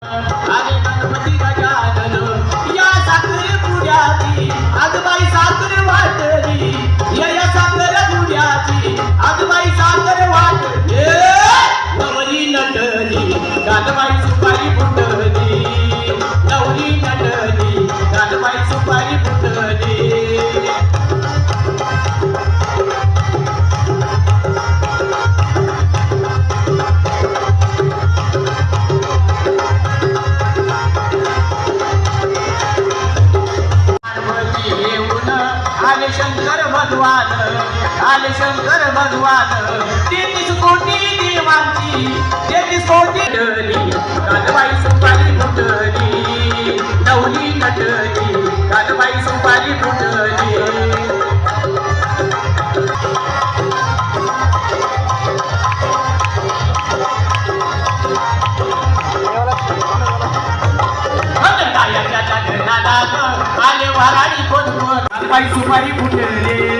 आले गणपती गजानन या साखरे पुण्याची आजबाई साखर वाटली या साखर पुण्याची आजबाई साखर वाटली नवरी नटली गाणबाई सुपारी फुटली नवरी नटली गाणबाई सुपारी फुटली आले शंकर भगवान आले शंकर भगवान 33 कोटी देवांची 33 कोटी नटली गाणबाई सुपारी फुटली नवरी नटली गाणबाई सुपारी फुटली आले वराडी कोण गाणबाई सुपारी फुटली